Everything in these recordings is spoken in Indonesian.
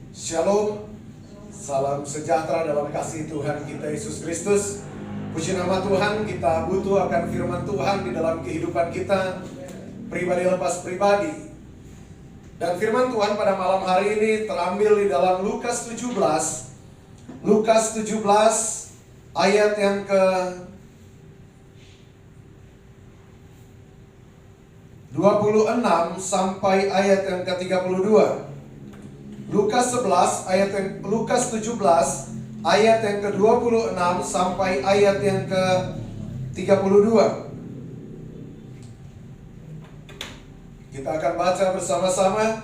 Shalom, salam sejahtera dalam kasih Tuhan kita Yesus Kristus. Puji nama Tuhan, kita butuh akan firman Tuhan di dalam kehidupan kita, pribadi lepas pribadi. Dan firman Tuhan pada malam hari ini terambil di dalam Lukas 17. Lukas 17 ayat yang ke 26 sampai ayat yang ke-32. Lukas 17 ayat yang ke-26 sampai ayat yang ke-32. Kita akan baca bersama-sama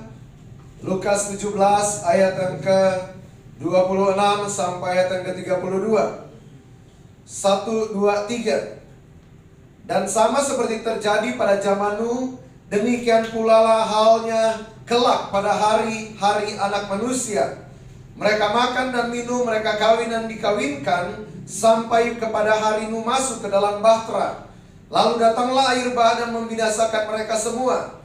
Lukas 17 ayat yang ke-26 sampai ayat yang ke-32. 1, 2, 3. Dan sama seperti terjadi pada zaman Nuh, demikian pula lah halnya kelak pada hari-hari anak manusia. Mereka makan dan minum, mereka kawin dan dikawinkan, sampai kepada hari Nuh masuk ke dalam bahtera. Lalu datanglah air bah dan membinasakan mereka semua.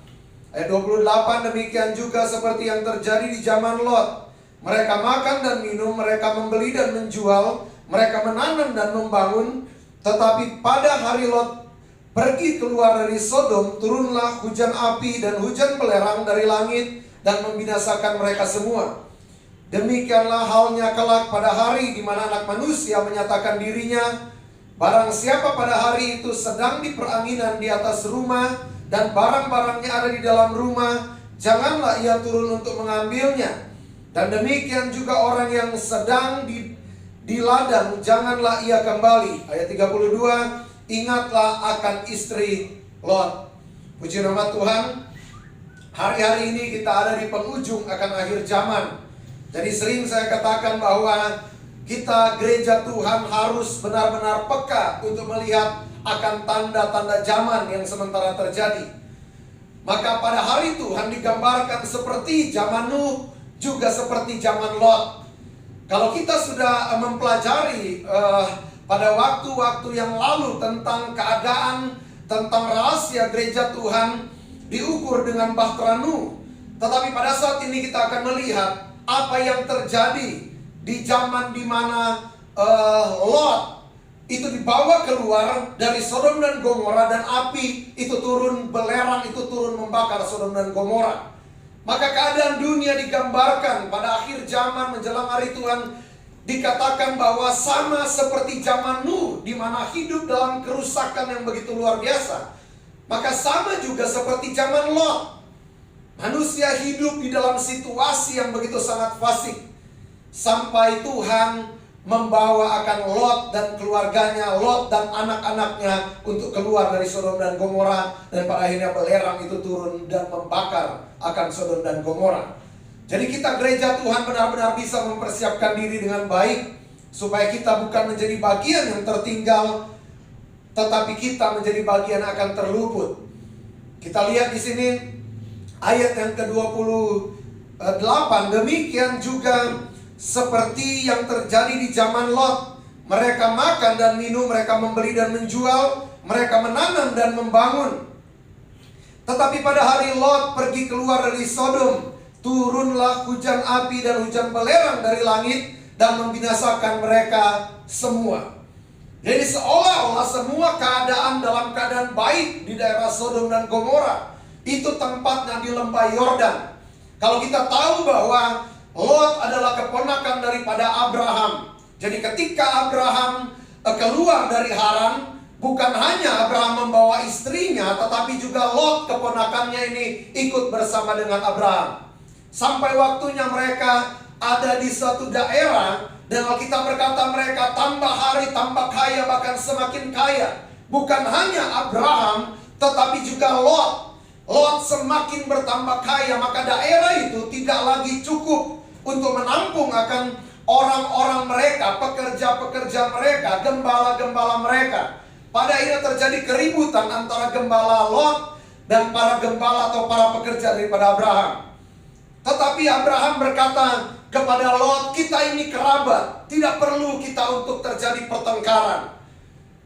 Ayat 28, demikian juga seperti yang terjadi di zaman Lot. Mereka makan dan minum, mereka membeli dan menjual, mereka menanam dan membangun. Tetapi pada hari Lot pergi keluar dari Sodom, turunlah hujan api dan hujan belerang dari langit dan membinasakan mereka semua. Demikianlah halnya kelak pada hari di mana anak manusia menyatakan dirinya. Barang siapa pada hari itu sedang di peranginan di atas rumah dan barang-barangnya ada di dalam rumah, janganlah ia turun untuk mengambilnya. Dan demikian juga orang yang sedang di ladang, janganlah ia kembali. Ayat 32. Ingatlah akan istri Lot. Puji nama Tuhan. Hari-hari ini kita ada di penghujung akan akhir zaman. Jadi sering saya katakan bahwa kita gereja Tuhan harus benar-benar peka untuk melihat akan tanda-tanda zaman yang sementara terjadi. Maka pada hari Tuhan digambarkan seperti zaman Nuh, juga seperti zaman Lot. Kalau kita sudah mempelajari pada waktu-waktu yang lalu tentang keadaan, tentang rahasia gereja Tuhan diukur dengan bahtera Nuh. Tetapi pada saat ini kita akan melihat apa yang terjadi di zaman di mana Lot itu dibawa keluar dari Sodom dan Gomora, dan api itu turun, belerang itu turun membakar Sodom dan Gomora. Maka keadaan dunia digambarkan pada akhir zaman menjelang hari Tuhan, dikatakan bahwa sama seperti zaman Nuh, di mana hidup dalam kerusakan yang begitu luar biasa. Maka sama juga seperti zaman Lot. Manusia hidup di dalam situasi yang begitu sangat fasik, sampai Tuhan membawa akan Lot dan keluarganya, Lot dan anak-anaknya untuk keluar dari Sodom dan Gomora. Dan pada akhirnya belerang itu turun dan membakar akan Sodom dan Gomora. Jadi kita gereja Tuhan benar-benar bisa mempersiapkan diri dengan baik, supaya kita bukan menjadi bagian yang tertinggal, tetapi kita menjadi bagian akan terluput. Kita lihat di sini ayat yang ke-28. Demikian juga seperti yang terjadi di zaman Lot. Mereka makan dan minum, mereka membeli dan menjual, mereka menanam dan membangun. Tetapi pada hari Lot pergi keluar dari Sodom, turunlah hujan api dan hujan belerang dari langit dan membinasakan mereka semua. Jadi seolah-olah semua keadaan dalam keadaan baik di daerah Sodom dan Gomora. Itu tempatnya di lembah Yordan. Kalau kita tahu bahwa Lot adalah keponakan daripada Abraham. Jadi ketika Abraham keluar dari Haran, bukan hanya Abraham membawa istrinya, tetapi juga Lot keponakannya ini ikut bersama dengan Abraham. Sampai waktunya mereka ada di suatu daerah, dan Alkitab berkata mereka tambah hari tambah kaya, bahkan semakin kaya. Bukan hanya Abraham, tetapi juga Lot. Lot semakin bertambah kaya, maka daerah itu tidak lagi cukup untuk menampung akan orang-orang mereka, pekerja-pekerja mereka, gembala-gembala mereka. Pada akhirnya terjadi keributan antara gembala Lot dan para gembala atau para pekerja daripada Abraham. Tetapi Abraham berkata kepada Lot, kita ini kerabat, tidak perlu kita untuk terjadi pertengkaran.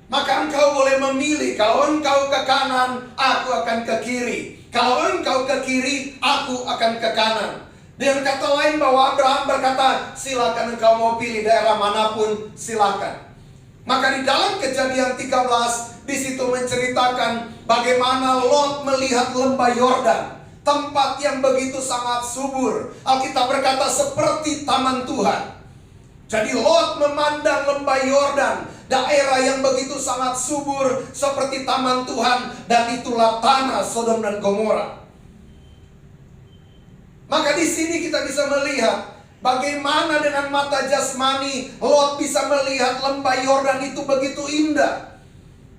Maka engkau boleh memilih, kalau engkau ke kanan, aku akan ke kiri. Kalau engkau ke kiri, aku akan ke kanan. Dengan kata lain bahwa Abraham berkata, silakan engkau mau pilih daerah manapun, silakan. Maka di dalam Kejadian 13, di situ menceritakan bagaimana Lot melihat lembah Yordan, tempat yang begitu sangat subur. Alkitab berkata seperti taman Tuhan. Jadi Lot memandang lembah Yordan, daerah yang begitu sangat subur seperti taman Tuhan, dan itulah tanah Sodom dan Gomora. Maka di sini kita bisa melihat bagaimana dengan mata jasmani Lot bisa melihat lembah Yordan itu begitu indah.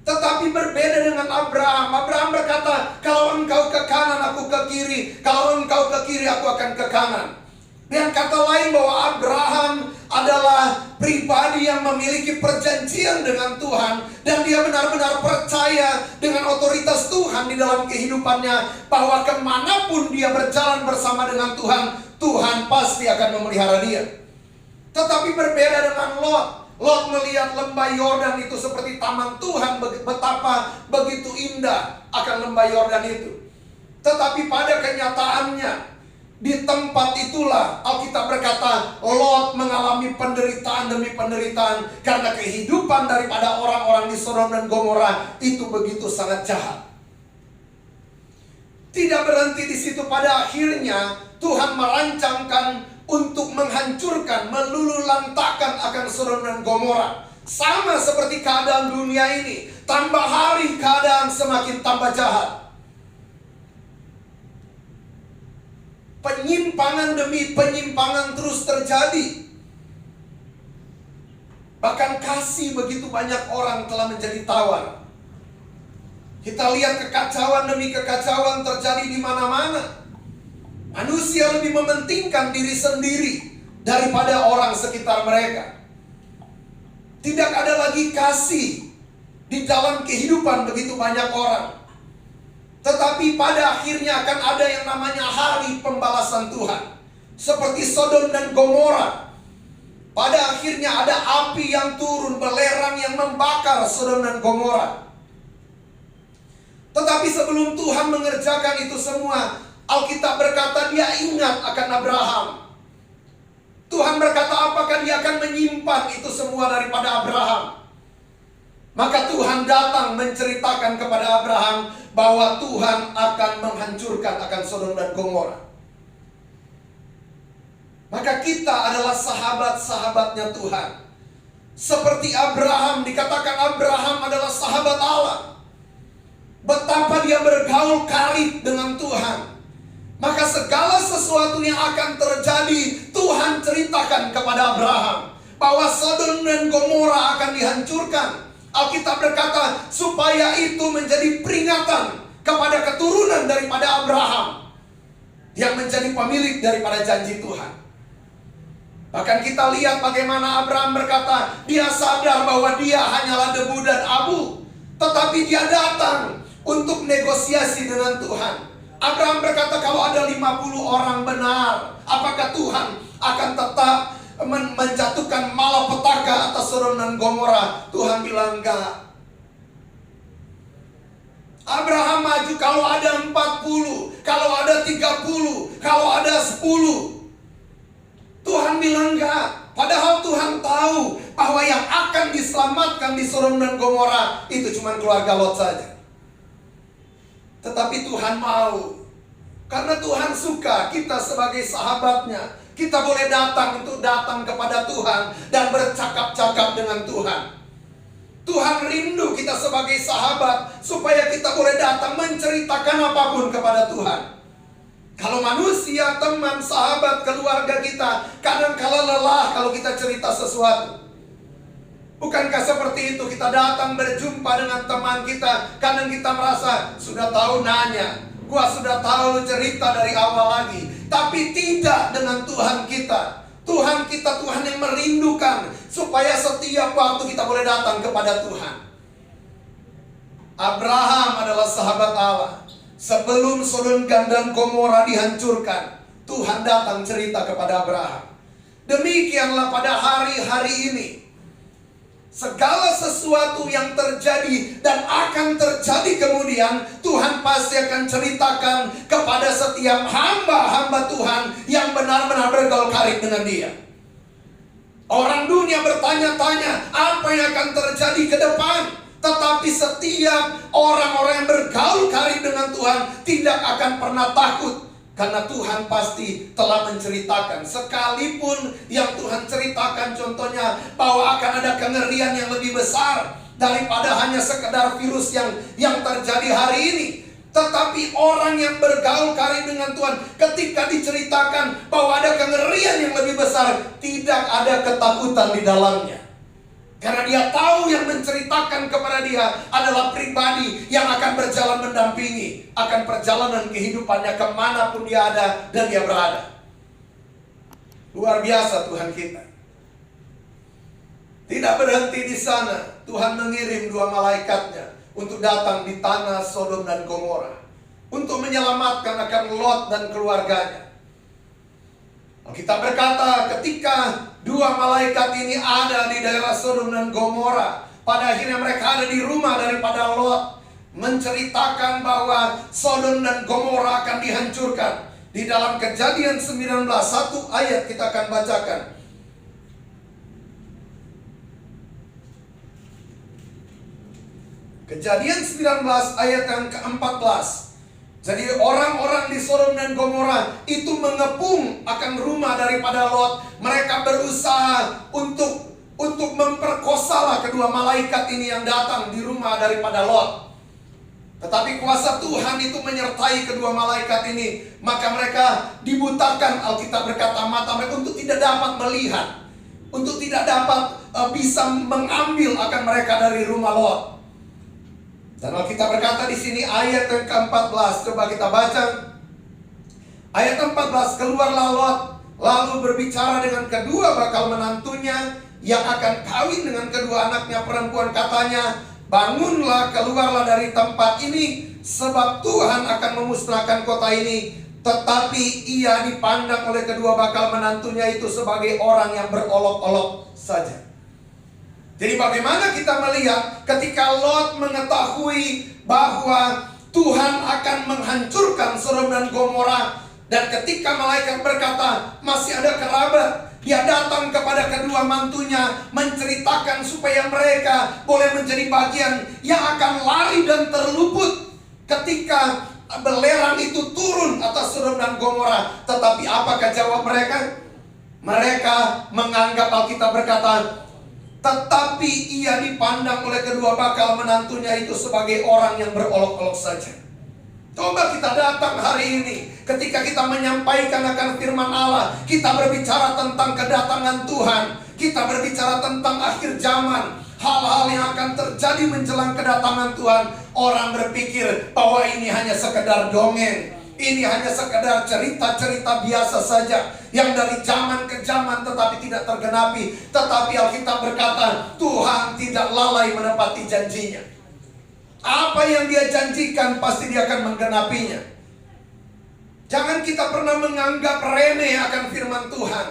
Tetapi berbeda dengan Abraham. Abraham berkata, kalau engkau ke kanan aku ke kiri, kalau engkau ke kiri aku akan ke kanan. Dengan kata lain bahwa Abraham adalah pribadi yang memiliki perjanjian dengan Tuhan, dan dia benar-benar percaya dengan otoritas Tuhan di dalam kehidupannya, bahwa kemanapun dia berjalan bersama dengan Tuhan, Tuhan pasti akan memelihara dia. Tetapi berbeda dengan Lot. Lot melihat lembah Yordan itu seperti taman Tuhan, betapa begitu indah akan lembah Yordan itu. Tetapi pada kenyataannya, di tempat itulah Alkitab berkata Lot mengalami penderitaan demi penderitaan, karena kehidupan daripada orang-orang di Sodom dan Gomora itu begitu sangat jahat. Tidak berhenti di situ, pada akhirnya Tuhan merancangkan untuk menghancurkan, meluluhlantakkan akan Sodom dan Gomora. Sama seperti keadaan dunia ini, tambah hari keadaan semakin tambah jahat. Penyimpangan demi penyimpangan terus terjadi. Bahkan kasih begitu banyak orang telah menjadi tawar. Kita lihat kekacauan demi kekacauan terjadi di mana-mana. Manusia lebih mementingkan diri sendiri daripada orang sekitar mereka. Tidak ada lagi kasih di dalam kehidupan begitu banyak orang. Tetapi pada akhirnya akan ada yang namanya hari pembalasan Tuhan. Seperti Sodom dan Gomora. Pada akhirnya ada api yang turun, belerang yang membakar Sodom dan Gomora. Tetapi sebelum Tuhan mengerjakan itu semua, Alkitab berkata dia ingat akan Abraham. Tuhan berkata, apakah dia akan menyimpan itu semua daripada Abraham? Maka Tuhan datang menceritakan kepada Abraham bahwa Tuhan akan menghancurkan akan Sodom dan Gomora. Maka kita adalah sahabat-sahabatnya Tuhan. Seperti Abraham, dikatakan Abraham adalah sahabat Allah. Betapa dia bergaul karib dengan Tuhan. Maka segala sesuatu yang akan terjadi, Tuhan ceritakan kepada Abraham bahwa Sodom dan Gomora akan dihancurkan. Alkitab berkata supaya itu menjadi peringatan kepada keturunan daripada Abraham yang menjadi pemilik daripada janji Tuhan. Bahkan kita lihat bagaimana Abraham berkata, dia sadar bahwa dia hanyalah debu dan abu, tetapi dia datang untuk negosiasi dengan Tuhan. Abraham berkata, kalau ada 50 orang benar, apakah Tuhan akan tetap menjatuhkan malapetaka atas Sodom dan Gomora? Tuhan bilang enggak. Abraham maju, kalau ada 40, kalau ada 30, kalau ada 10. Tuhan bilang enggak. Padahal Tuhan tahu bahwa yang akan diselamatkan di Sodom dan Gomora itu cuma keluarga Lot saja. Tetapi Tuhan mau, karena Tuhan suka kita sebagai sahabatnya. Kita boleh datang untuk datang kepada Tuhan dan bercakap-cakap dengan Tuhan. Tuhan rindu kita sebagai sahabat supaya kita boleh datang menceritakan apapun kepada Tuhan. Kalau manusia, teman, sahabat, keluarga kita kadang-kala lelah kalau kita cerita sesuatu. Bukankah seperti itu, kita datang berjumpa dengan teman kita, kadang kita merasa sudah tahu nanya, gua sudah tahu cerita dari awal lagi. Tapi tidak dengan Tuhan kita. Tuhan kita Tuhan yang merindukan supaya setiap waktu kita boleh datang kepada Tuhan. Abraham adalah sahabat Allah. Sebelum Sodom dan Gomora dihancurkan, Tuhan datang cerita kepada Abraham. Demikianlah pada hari-hari ini. Segala sesuatu yang terjadi dan akan terjadi kemudian, Tuhan pasti akan ceritakan kepada setiap hamba-hamba Tuhan yang benar-benar bergaul karib dengan Dia. Orang dunia bertanya-tanya apa yang akan terjadi ke depan. Tetapi setiap orang-orang yang bergaul karib dengan Tuhan tidak akan pernah takut. Karena Tuhan pasti telah menceritakan. Sekalipun yang Tuhan ceritakan contohnya bahwa akan ada kengerian yang lebih besar daripada hanya sekedar virus yang terjadi hari ini. Tetapi orang yang bergaul karib dengan Tuhan, ketika diceritakan bahwa ada kengerian yang lebih besar, tidak ada ketakutan di dalamnya. Karena dia tahu yang menceritakan kepada dia adalah pribadi yang akan berjalan mendampingi akan perjalanan kehidupannya kemanapun dia ada dan dia berada. Luar biasa Tuhan kita. Tidak berhenti di sana. Tuhan mengirim 2 malaikatnya untuk datang di tanah Sodom dan Gomora, untuk menyelamatkan akan Lot dan keluarganya. Kita berkata ketika 2 malaikat ini ada di daerah Sodom dan Gomora, pada akhirnya mereka ada di rumah daripada Lot, menceritakan bahwa Sodom dan Gomora akan dihancurkan. Di dalam Kejadian 19, 1 ayat kita akan bacakan. Kejadian 19 ayat yang ke-14. Jadi orang-orang di Sodom dan Gomora itu mengepung akan rumah daripada Lot. Mereka berusaha untuk memperkosalah kedua malaikat ini yang datang di rumah daripada Lot. Tetapi kuasa Tuhan itu menyertai kedua malaikat ini. Maka mereka dibutakan, Alkitab berkata, mata mereka untuk tidak dapat melihat, untuk tidak dapat bisa mengambil akan mereka dari rumah Lot. Dan Alkitab berkata di sini ayat yang ke-14, coba kita baca. Ayat 14, keluarlah Lot lalu berbicara dengan kedua bakal menantunya yang akan kawin dengan kedua anaknya perempuan, katanya, bangunlah, keluarlah dari tempat ini, sebab Tuhan akan memusnahkan kota ini. Tetapi ia dipandang oleh kedua bakal menantunya itu sebagai orang yang berolok-olok saja. Jadi bagaimana kita melihat ketika Lot mengetahui bahwa Tuhan akan menghancurkan Sodom dan Gomora, dan ketika malaikat berkata masih ada kerabat, dia datang kepada kedua mantunya menceritakan supaya mereka boleh menjadi bagian yang akan lari dan terluput ketika belerang itu turun atas Sodom dan Gomora. Tetapi apakah jawab mereka? Mereka menganggap, Alkitab berkata, tetapi ia dipandang oleh kedua bakal menantunya itu sebagai orang yang berolok-olok saja. Coba kita datang hari ini, ketika kita menyampaikan akan firman Allah, kita berbicara tentang kedatangan Tuhan, kita berbicara tentang akhir zaman, hal-hal yang akan terjadi menjelang kedatangan Tuhan. Orang berpikir bahwa ini hanya sekedar dongeng, ini hanya sekedar cerita-cerita biasa saja yang dari zaman ke zaman tetapi tidak tergenapi. Tetapi Alkitab berkata Tuhan tidak lalai menepati janjinya. Apa yang dia janjikan pasti dia akan menggenapinya. Jangan kita pernah menganggap remeh akan firman Tuhan.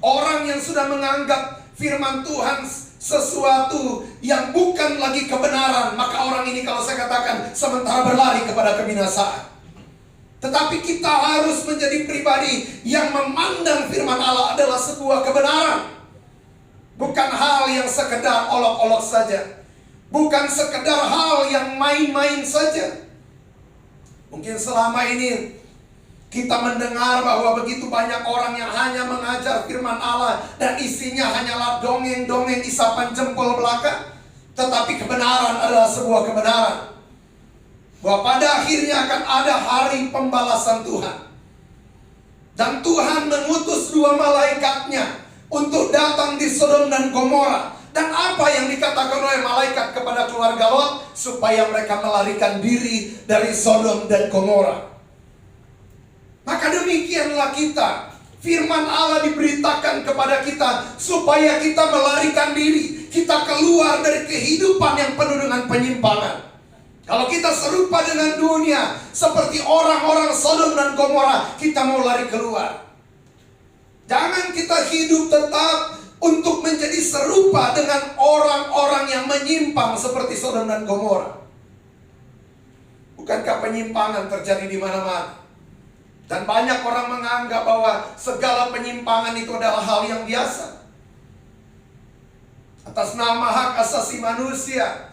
Orang yang sudah menganggap firman Tuhan sesuatu yang bukan lagi kebenaran, maka orang ini, kalau saya katakan, sementara berlari kepada kebinasaan. Tetapi kita harus menjadi pribadi yang memandang firman Allah adalah sebuah kebenaran, bukan hal yang sekedar olok-olok saja, bukan sekedar hal yang main-main saja. Mungkin selama ini kita mendengar bahwa begitu banyak orang yang hanya mengajar firman Allah dan isinya hanyalah dongeng-dongeng isapan jempol belaka. Tetapi kebenaran adalah sebuah kebenaran, bahwa pada akhirnya akan ada hari pembalasan Tuhan. Dan Tuhan mengutus 2 malaikatnya untuk datang di Sodom dan Gomora. Dan apa yang dikatakan oleh malaikat kepada keluarga Lot? Supaya mereka melarikan diri dari Sodom dan Gomora. Maka demikianlah kita, firman Allah diberitakan kepada kita supaya kita melarikan diri, kita keluar dari kehidupan yang penuh dengan penyimpangan. Kalau kita serupa dengan dunia, seperti orang-orang Sodom dan Gomora, kita mau lari keluar. Jangan kita hidup tetap untuk menjadi serupa dengan orang-orang yang menyimpang seperti Sodom dan Gomora. Bukankah penyimpangan terjadi di mana-mana? Dan banyak orang menganggap bahwa segala penyimpangan itu adalah hal yang biasa. Atas nama hak asasi manusia,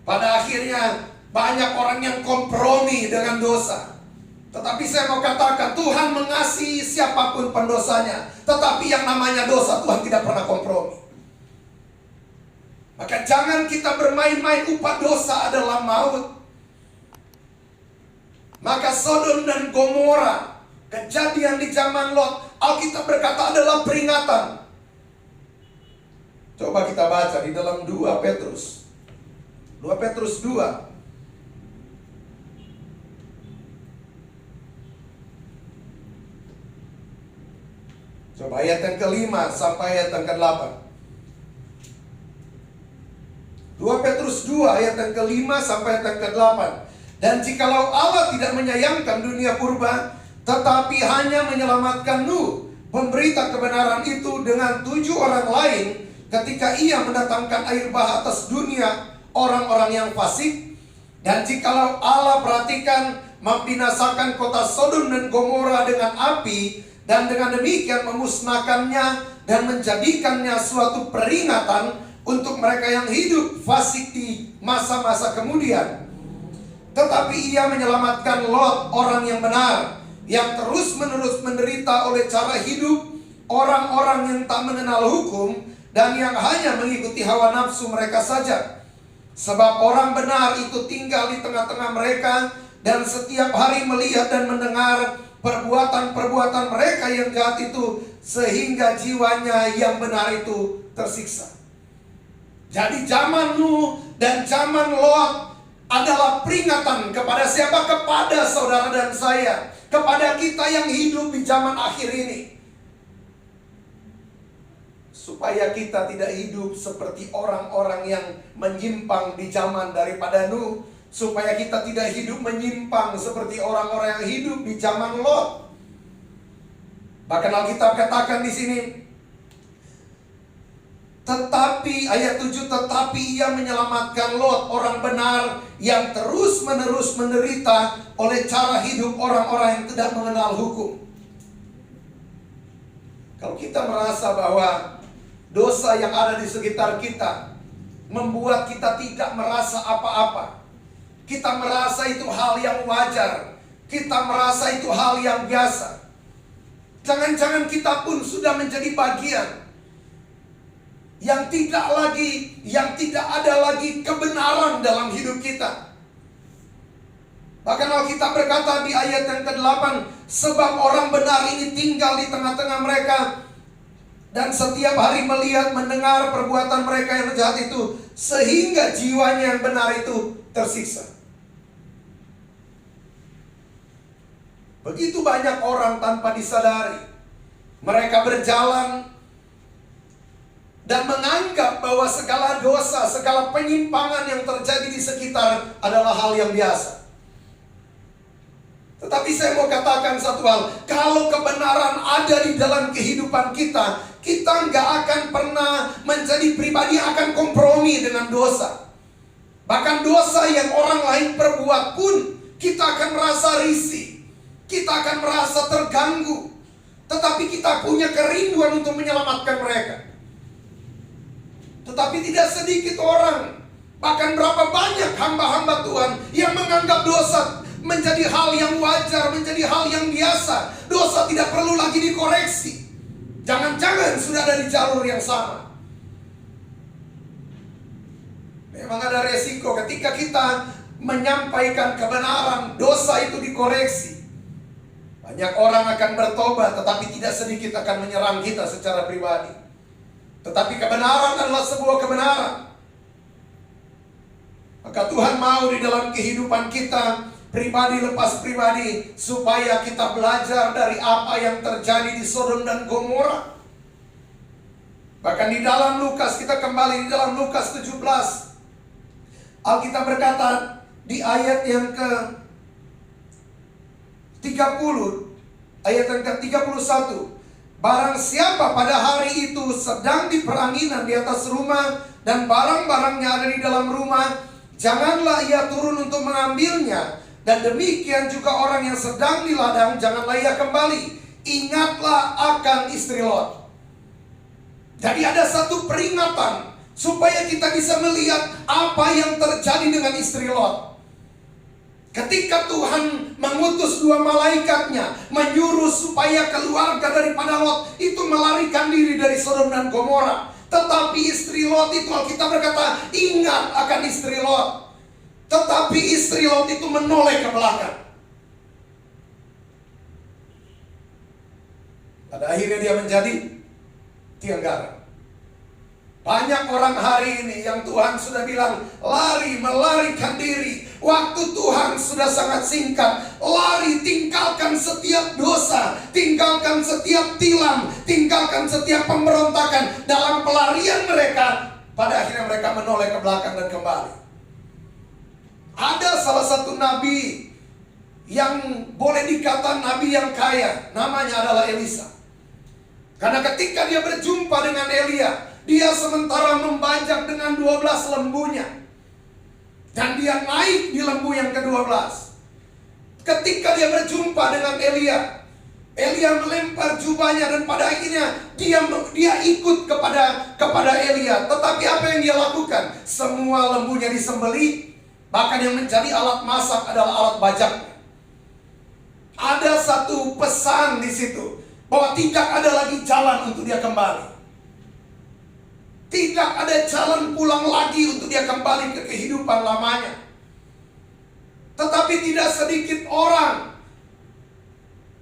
pada akhirnya banyak orang yang kompromi dengan dosa. Tetapi saya mau katakan, Tuhan mengasihi siapapun pendosanya. Tetapi yang namanya dosa, Tuhan tidak pernah kompromi. Maka jangan kita bermain-main, upah dosa adalah maut. Maka Sodom dan Gomora, kejadian di zaman Lot, Alkitab berkata adalah peringatan. Coba kita baca di dalam 2 Petrus. 2 Petrus 2. Coba ayat yang ke-5 sampai ayat yang ke-8. 2 Petrus 2 ayat yang ke-5 sampai ayat yang ke-8. Dan jikalau Allah tidak menyayangkan dunia purba, tetapi hanya menyelamatkan Nuh, pemberita kebenaran itu dengan 7 orang lain, ketika ia mendatangkan air bah atas dunia orang-orang yang fasik. Dan jikalau Allah perhatikan membinasakan kota Sodom dan Gomora dengan api, dan dengan demikian memusnahkannya dan menjadikannya suatu peringatan untuk mereka yang hidup fasik di masa-masa kemudian. Tetapi ia menyelamatkan Lot, orang yang benar, yang terus-menerus menderita oleh cara hidup orang-orang yang tak mengenal hukum dan yang hanya mengikuti hawa nafsu mereka saja. Sebab orang benar itu tinggal di tengah-tengah mereka dan setiap hari melihat dan mendengar perbuatan-perbuatan mereka yang jahat itu, sehingga jiwanya yang benar itu tersiksa. Jadi zaman Nuh dan zaman Lot adalah peringatan kepada siapa? Kepada saudara dan saya, kepada kita yang hidup di zaman akhir ini, supaya kita tidak hidup seperti orang-orang yang menyimpang di zaman daripada Nuh, supaya kita tidak hidup menyimpang seperti orang-orang yang hidup di zaman Lot. Bahkan Alkitab katakan di sini, tetapi ayat 7, tetapi ia menyelamatkan Lot, orang benar yang terus-menerus menderita oleh cara hidup orang-orang yang tidak mengenal hukum. Kalau kita merasa bahwa dosa yang ada di sekitar kita membuat kita tidak merasa apa-apa, kita merasa itu hal yang wajar, kita merasa itu hal yang biasa, jangan-jangan kita pun sudah menjadi bagian yang tidak ada lagi kebenaran dalam hidup kita. Bahkan Alkitab berkata di ayat yang ke-8, sebab orang benar ini tinggal di tengah-tengah mereka dan setiap hari melihat mendengar perbuatan mereka yang jahat itu, sehingga jiwanya yang benar itu tersiksa. Begitu banyak orang tanpa disadari, mereka berjalan dan menganggap bahwa segala dosa, segala penyimpangan yang terjadi di sekitar adalah hal yang biasa. Tetapi saya mau katakan satu hal, kalau kebenaran ada di dalam kehidupan kita, kita nggak akan pernah menjadi pribadi yang akan kompromi dengan dosa. Bahkan dosa yang orang lain perbuat pun, kita akan merasa risih, kita akan merasa terganggu. Tetapi kita punya kerinduan untuk menyelamatkan mereka. Tetapi tidak sedikit orang, bahkan berapa banyak hamba-hamba Tuhan yang menganggap dosa menjadi hal yang wajar, menjadi hal yang biasa. Dosa tidak perlu lagi dikoreksi. Jangan-jangan sudah ada di jalur yang sama. Memang ada resiko ketika kita menyampaikan kebenaran, dosa itu dikoreksi. Banyak orang akan bertobat, tetapi tidak sedikit akan menyerang kita secara pribadi. Tetapi kebenaran adalah sebuah kebenaran. Maka Tuhan mau di dalam kehidupan kita, pribadi lepas pribadi, supaya kita belajar dari apa yang terjadi di Sodom dan Gomora. Bahkan di dalam Lukas, kita kembali di dalam Lukas 17, Alkitab berkata di ayat yang ke 30, ayat yang ke 31, Barang siapa pada hari itu sedang di peranginan di atas rumah dan barang-barangnya ada di dalam rumah, janganlah ia turun untuk mengambilnya. Dan demikian juga orang yang sedang di ladang, janganlah ia kembali. Ingatlah akan istri Lot. Jadi ada satu peringatan supaya kita bisa melihat apa yang terjadi dengan istri Lot. Ketika Tuhan mengutus 2 malaikatnya, menyuruh supaya keluarga daripada Lot itu melarikan diri dari Sodom dan Gomora. Tetapi istri Lot itu, Alkitab berkata, ingat akan istri Lot. Tetapi istri Lot itu menoleh ke belakang. Pada akhirnya dia menjadi tiang garam. Banyak orang hari ini yang Tuhan sudah bilang, lari, melarikan diri. Waktu Tuhan sudah sangat singkat. Lari, tinggalkan setiap dosa, tinggalkan setiap tilam, tinggalkan setiap pemberontakan. Dalam pelarian mereka, pada akhirnya mereka menoleh ke belakang dan kembali. Ada salah satu nabi yang boleh dikatakan nabi yang kaya, namanya adalah Elisa. Karena ketika dia berjumpa dengan Elia, dia sementara membajak dengan 12 lembunya. Dan dia naik di lembu yang ke-12. Ketika dia berjumpa dengan Elia, Elia melempar jubahnya dan pada akhirnya dia ikut kepada Elia. Tetapi apa yang dia lakukan? Semua lembunya disembelih, bahkan yang menjadi alat masak adalah alat bajaknya. Ada satu pesan di situ bahwa tidak ada lagi jalan untuk dia kembali. Tidak ada jalan pulang lagi untuk dia kembali ke kehidupan lamanya. Tetapi tidak sedikit orang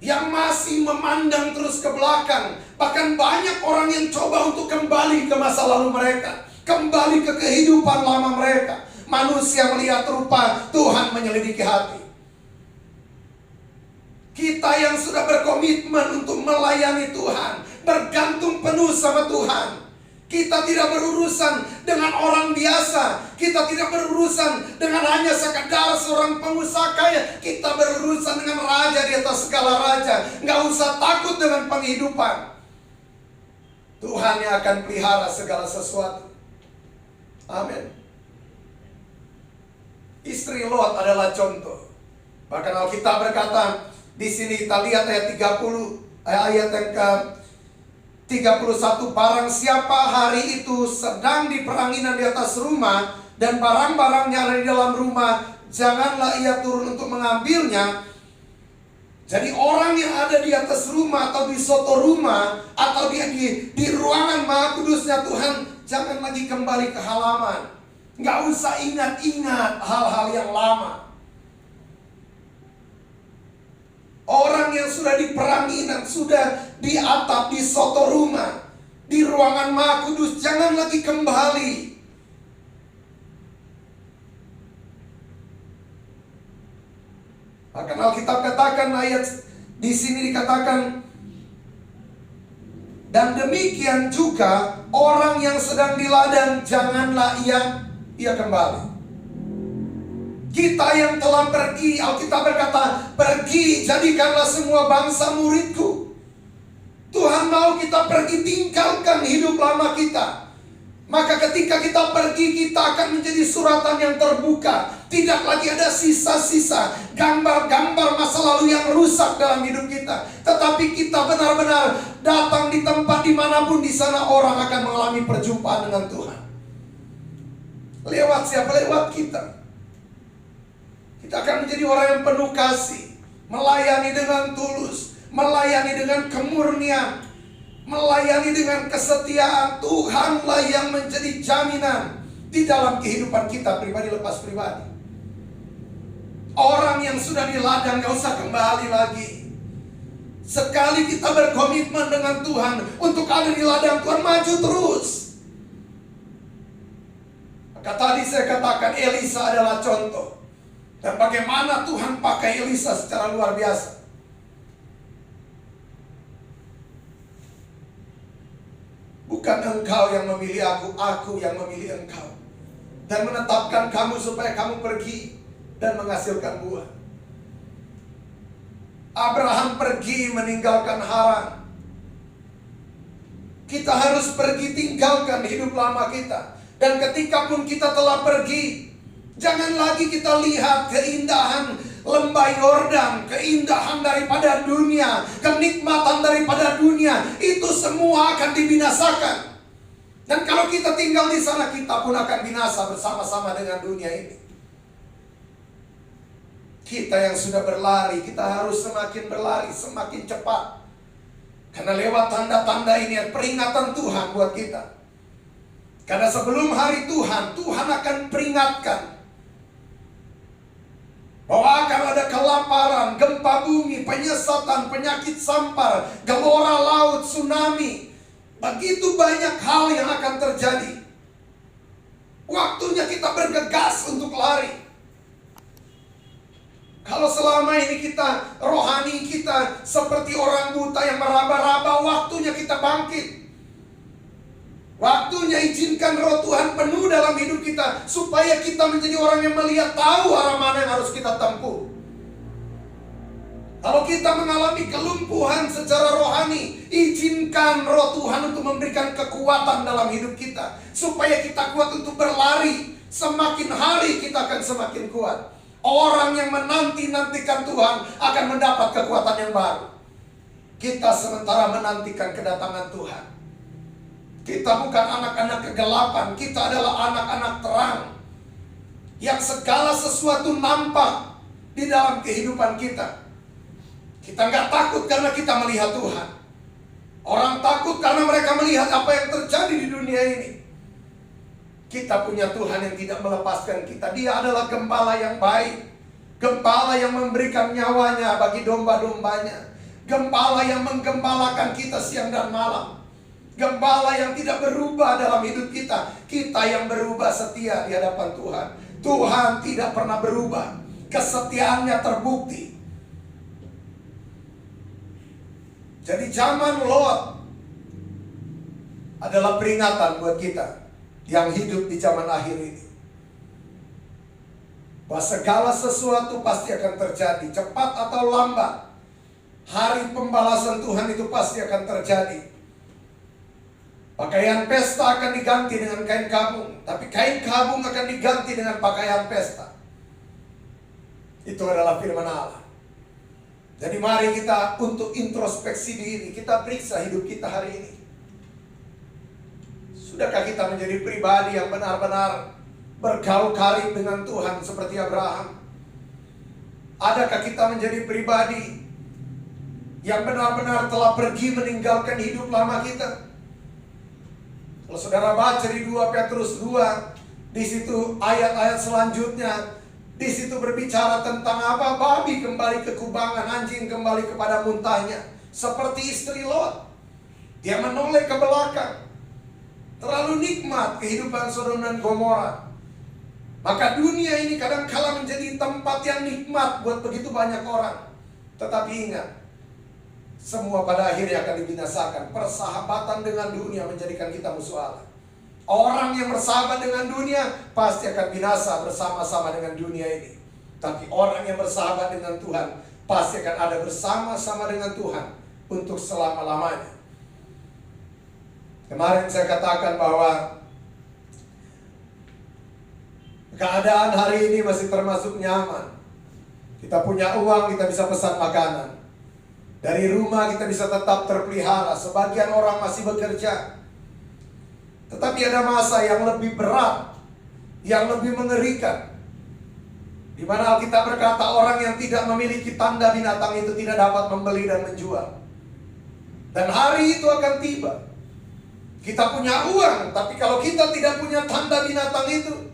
yang masih memandang terus ke belakang. Bahkan banyak orang yang coba untuk kembali ke masa lalu mereka, kembali ke kehidupan lama mereka. Manusia melihat rupa, Tuhan menyelidiki hati. Kita yang sudah berkomitmen untuk melayani Tuhan, bergantung penuh sama Tuhan. Kita tidak berurusan dengan orang biasa. Kita tidak berurusan dengan hanya sekedar seorang pengusaha kaya. Kita berurusan dengan raja di atas segala raja. Nggak usah takut dengan penghidupan. Tuhan yang akan pelihara segala sesuatu. Amin. Istri Lot adalah contoh. Bahkan Alkitab berkata, di sini kita lihat ayat 30, ayat yang ke 31, barang siapa hari itu sedang di peranginan di atas rumah dan barang-barangnya ada di dalam rumah, janganlah ia turun untuk mengambilnya. Jadi orang yang ada di atas rumah atau di soto rumah atau dia di ruangan Maha Kudusnya Tuhan, jangan lagi kembali ke halaman. Nggak usah ingat-ingat hal-hal yang lama. Orang yang sudah di peranginan, sudah di atap, di soto rumah, di ruangan Maha Kudus, jangan lagi kembali. Bahkan Alkitab katakan, ayat di sini dikatakan, dan demikian juga orang yang sedang di ladang, janganlah ia kembali. Kita yang telah pergi, Alkitab berkata, pergi, jadikanlah semua bangsa muridku. Tuhan mau kita pergi, tinggalkan hidup lama kita. Maka ketika kita pergi, kita akan menjadi suratan yang terbuka. Tidak lagi ada sisa-sisa gambar-gambar masa lalu yang rusak dalam hidup kita. Tetapi kita benar-benar datang di tempat dimanapun, di sana orang akan mengalami perjumpaan dengan Tuhan. Lewat siapa? Lewat kita. Kita akan menjadi orang yang penuh kasih, melayani dengan tulus, melayani dengan kemurnian, melayani dengan kesetiaan. Tuhanlah yang menjadi jaminan di dalam kehidupan kita pribadi lepas pribadi. Orang yang sudah di ladang gak usah kembali lagi. Sekali kita berkomitmen dengan Tuhan untuk ada di ladang Tuhan, maju terus. Maka tadi saya katakan Elisa adalah contoh. Dan bagaimana Tuhan pakai Elisa secara luar biasa. Bukan engkau yang memilih aku yang memilih engkau. Dan menetapkan kamu supaya kamu pergi dan menghasilkan buah. Abraham pergi meninggalkan Haran. Kita harus pergi, tinggalkan hidup lama kita. Dan ketika pun kita telah pergi, jangan lagi kita lihat keindahan lembah Yordan, keindahan daripada dunia, kenikmatan daripada dunia. Itu semua akan dibinasakan. Dan kalau kita tinggal di sana, kita pun akan binasa bersama-sama dengan dunia ini. Kita yang sudah berlari, kita harus semakin berlari, semakin cepat. Karena lewat tanda-tanda ini peringatan Tuhan buat kita. Karena sebelum hari Tuhan, Tuhan akan peringatkan bahwa akan ada kelaparan, gempa bumi, penyesatan, penyakit sampar, gelora laut, tsunami. Begitu banyak hal yang akan terjadi. Waktunya kita bergegas untuk lari. Kalau selama ini kita, rohani kita seperti orang buta yang meraba-raba, waktunya kita bangkit. Waktunya izinkan roh Tuhan penuh dalam hidup kita, supaya kita menjadi orang yang melihat, tahu arah mana yang harus kita tempuh. Kalau kita mengalami kelumpuhan secara rohani, izinkan roh Tuhan untuk memberikan kekuatan dalam hidup kita, supaya kita kuat untuk berlari. Semakin hari kita akan semakin kuat. Orang yang menanti-nantikan Tuhan akan mendapat kekuatan yang baru. Kita sementara menantikan kedatangan Tuhan. Kita bukan anak-anak kegelapan, kita adalah anak-anak terang. Yang segala sesuatu nampak di dalam kehidupan kita. Kita nggak takut karena kita melihat Tuhan. Orang takut karena mereka melihat apa yang terjadi di dunia ini. Kita punya Tuhan yang tidak melepaskan kita. Dia adalah gembala yang baik. Gembala yang memberikan nyawanya bagi domba-dombanya. Gembala yang menggembalakan kita siang dan malam. Gembala yang tidak berubah dalam hidup kita. Kita yang berubah setia di hadapan Tuhan. Tuhan tidak pernah berubah. Kesetiaannya terbukti. Jadi zaman Lot adalah peringatan buat kita yang hidup di zaman akhir ini, bahwa segala sesuatu pasti akan terjadi, cepat atau lambat. Hari pembalasan Tuhan itu pasti akan terjadi. Pakaian pesta akan diganti dengan kain kabung, tapi kain kabung akan diganti dengan pakaian pesta. Itu adalah firman Allah. Jadi mari kita untuk introspeksi diri, kita periksa hidup kita hari ini. Sudahkah kita menjadi pribadi yang benar-benar bergaul karib dengan Tuhan seperti Abraham? Adakah kita menjadi pribadi yang benar-benar telah pergi meninggalkan hidup lama kita? Kalau saudara baca di 2 Petrus 2, di situ ayat-ayat selanjutnya, di situ berbicara tentang apa? Babi kembali ke kubangan, anjing kembali kepada muntahnya. Seperti istri Lot, dia menoleh ke belakang. Terlalu nikmat kehidupan Sodom dan Gomora. Maka dunia ini kadang-kala menjadi tempat yang nikmat buat begitu banyak orang. Tetapi ingat, semua pada akhirnya akan dibinasakan. Persahabatan dengan dunia menjadikan kita musuh Allah. Orang yang bersahabat dengan dunia pasti akan binasa bersama-sama dengan dunia ini. Tapi orang yang bersahabat dengan Tuhan pasti akan ada bersama-sama dengan Tuhan untuk selama-lamanya. Kemarin saya katakan bahwa keadaan hari ini masih termasuk nyaman. Kita punya uang, kita bisa pesan makanan. Dari rumah kita bisa tetap terpelihara. Sebagian orang masih bekerja. Tetapi ada masa yang lebih berat, yang lebih mengerikan, di mana Alkitab berkata orang yang tidak memiliki tanda binatang itu tidak dapat membeli dan menjual. Dan hari itu akan tiba. Kita punya uang, tapi kalau kita tidak punya tanda binatang itu,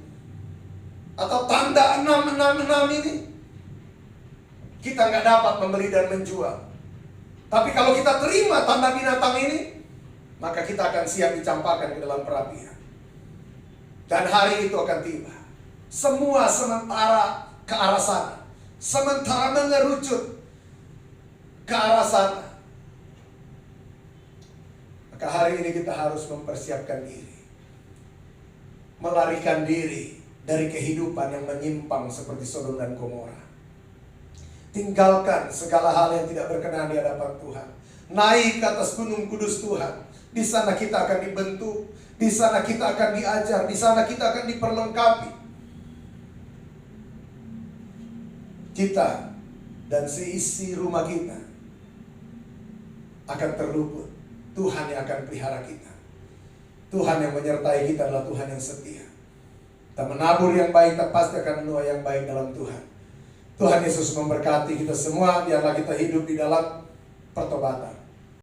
atau tanda 666 ini, kita nggak dapat membeli dan menjual. Tapi kalau kita terima tanda binatang ini, maka kita akan siap dicampakkan ke dalam perapian. Dan hari itu akan tiba. Semua sementara ke arah sana. Sementara mengerucut ke arah sana. Maka hari ini kita harus mempersiapkan diri. Melarikan diri dari kehidupan yang menyimpang seperti Sodom dan Gomora. Tinggalkan segala hal yang tidak berkenan di hadapan Tuhan. Naik ke atas gunung kudus Tuhan. Di sana kita akan dibentuk, di sana kita akan diajar, di sana kita akan diperlengkapi. Kita dan seisi rumah kita akan terluput. Tuhan yang akan pelihara kita. Tuhan yang menyertai kita adalah Tuhan yang setia. Kita menabur yang baik, kita pasti akan menuai yang baik dalam Tuhan. Tuhan Yesus memberkati kita semua. Biarlah kita hidup di dalam pertobatan.